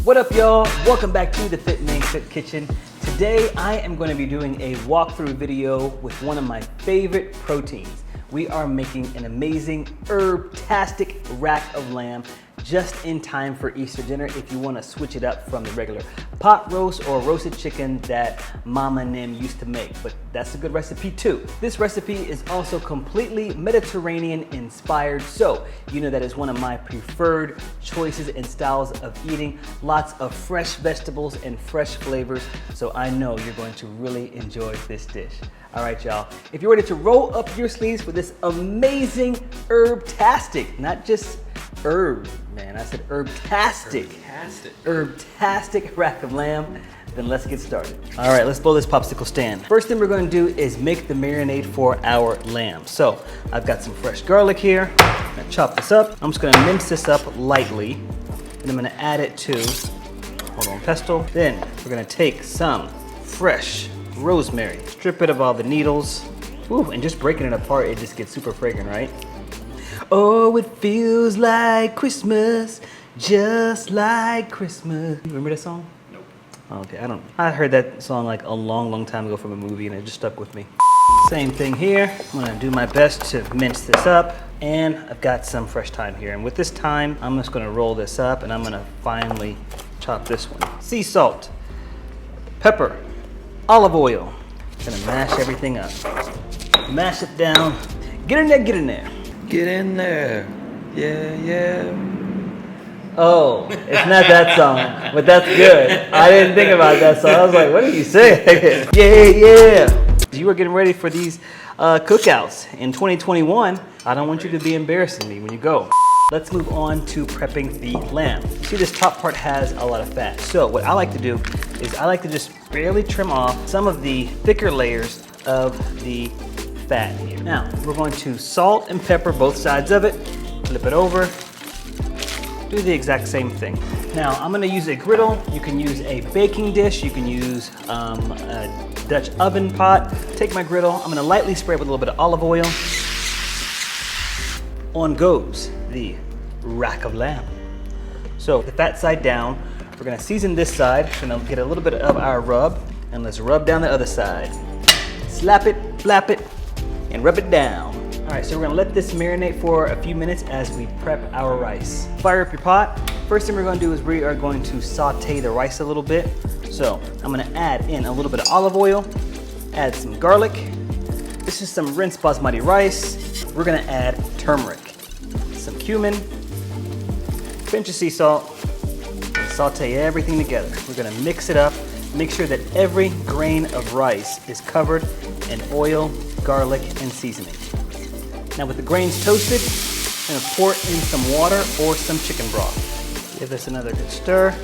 What up, y'all? Welcome back to the FitMenCook kitchen. Today I am going to be doing a walkthrough video with one of my favorite proteins. We are making an amazing herb-tastic rack of lamb just in time for Easter dinner if you want to switch it up from the regular pot roast or roasted chicken that Mama Nim used to make, but that's a good recipe too. This recipe is also completely Mediterranean inspired, so you know that is one of my preferred choices and styles of eating. Lots of fresh vegetables and fresh flavors, so I know you're going to really enjoy this dish. All right, y'all, if you're ready to roll up your sleeves for this amazing herb-tastic, not just herb, man, I said herb-tastic. Herb-tastic rack of lamb, then let's get started. All right, let's blow this popsicle stand. First thing we're gonna do is make the marinade for our lamb. So I've got some fresh garlic here. I'm gonna chop this up. I'm just gonna mince this up lightly, and I'm gonna add it to, hold on, pesto. Then we're gonna take some fresh rosemary, strip it of all the needles. Ooh, and just breaking it apart, it just gets super fragrant, right? Oh, it feels like Christmas, just like Christmas. You remember that song? Nope. Okay, I heard that song like a long time ago from a movie and it just stuck with me. Same thing here. I'm gonna do my best to mince this up, and I've got some fresh thyme here. And with this thyme, I'm just gonna roll this up and I'm gonna finely chop this one. Sea salt, pepper, olive oil. Gonna mash everything up. Mash it down. Get in there, get in there. Get in there. Yeah, yeah. Oh, it's not that song, but that's good. I didn't think about that song. I was like, what did you say? Yeah, yeah. You are getting ready for these cookouts in 2021. I don't want you to be embarrassing me when you go. Let's move on to prepping the lamb. See, this top part has a lot of fat. So what I like to do is I like to just barely trim off some of the thicker layers of the fat here. Now, we're going to salt and pepper both sides of it, flip it over, do the exact same thing. Now, I'm gonna use a griddle. You can use a baking dish. You can use a Dutch oven pot. Take my griddle. I'm gonna lightly spray it with a little bit of olive oil. On goes the rack of lamb. So the fat side down, we're gonna season this side. We're gonna get a little bit of our rub, and let's rub down the other side. Slap it, flap it, and rub it down. All right, so we're gonna let this marinate for a few minutes as we prep our rice. Fire up your pot. First thing we're gonna do is we are going to saute the rice a little bit. So I'm gonna add in a little bit of olive oil, add some garlic. This is some rinsed basmati rice. We're gonna add turmeric, some cumin, pinch of sea salt, and saute everything together. We're gonna mix it up. Make sure that every grain of rice is covered in oil, garlic, and seasoning. Now with the grains toasted, I'm gonna pour in some water or some chicken broth. Give this another good stir.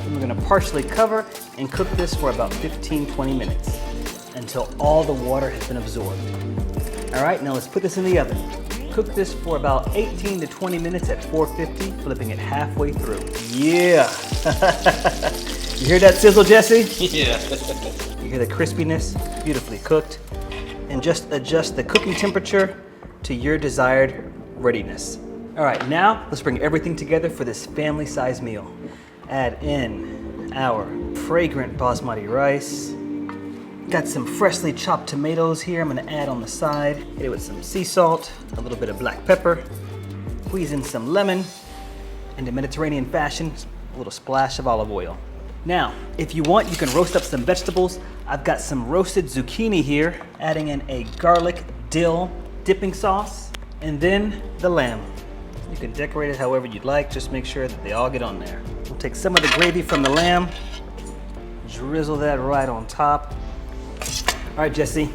And we're gonna partially cover and cook this for about 15-20 minutes until all the water has been absorbed. All right, now let's put this in the oven. Cook this for about 18 to 20 minutes at 450, flipping it halfway through. Yeah. You hear that sizzle, Jesse? Yeah. You hear the crispiness? Beautifully cooked. And just adjust the cooking temperature to your desired readiness. All right, now let's bring everything together for this family-sized meal. Add in our fragrant basmati rice. Got some freshly chopped tomatoes here I'm gonna add on the side. Hit it with some sea salt, a little bit of black pepper, squeeze in some lemon, and in Mediterranean fashion, a little splash of olive oil. Now, if you want, you can roast up some vegetables. I've got some roasted zucchini here, adding in a garlic dill dipping sauce, and then the lamb. You can decorate it however you'd like, just make sure that they all get on there. We'll take some of the gravy from the lamb, drizzle that right on top. All right, Jesse,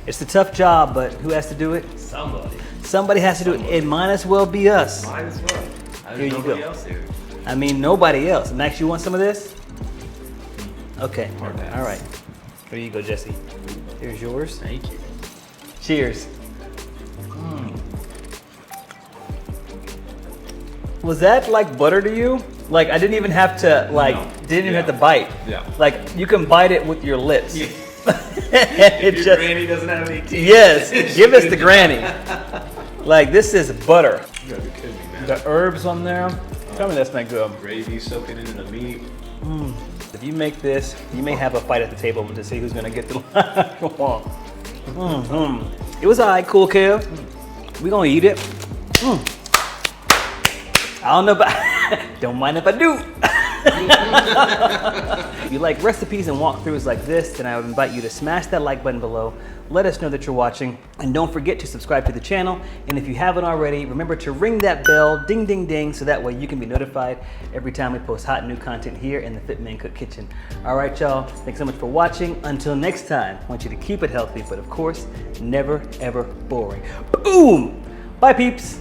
it's a tough job, but who has to do it? Somebody. Somebody has to do it. It might as well be us. Might as well. Here you go. Else here. I mean, nobody else. Max, you want some of this? Okay, all right. Here you go, Jesse. Here's yours. Thank you. Cheers. Was that like butter to you? Like I didn't even have to didn't even have to bite. Yeah. Like you can bite it with your lips. Yeah. It Your just, granny doesn't have any teeth. yes, give us the granny. Like this is butter. You gotta be kidding me, man. The herbs on there. Tell me that's not good. Gravy soaking into the meat. If you make this, you may have a fight at the table to see who's gonna get the last one. It was alright, Cool Kev. We gonna eat it. I don't know about, don't mind if I do. If you like recipes and walkthroughs like this, then I would invite you to smash that like button below. Let us know that you're watching, and don't forget to subscribe to the channel. And if you haven't already, remember to ring that bell, ding, ding, ding, so that way you can be notified every time we post hot new content here in the FitMenCook kitchen. All right, y'all, thanks so much for watching. Until next time, I want you to keep it healthy, but of course, never, ever boring. Boom! Bye, peeps.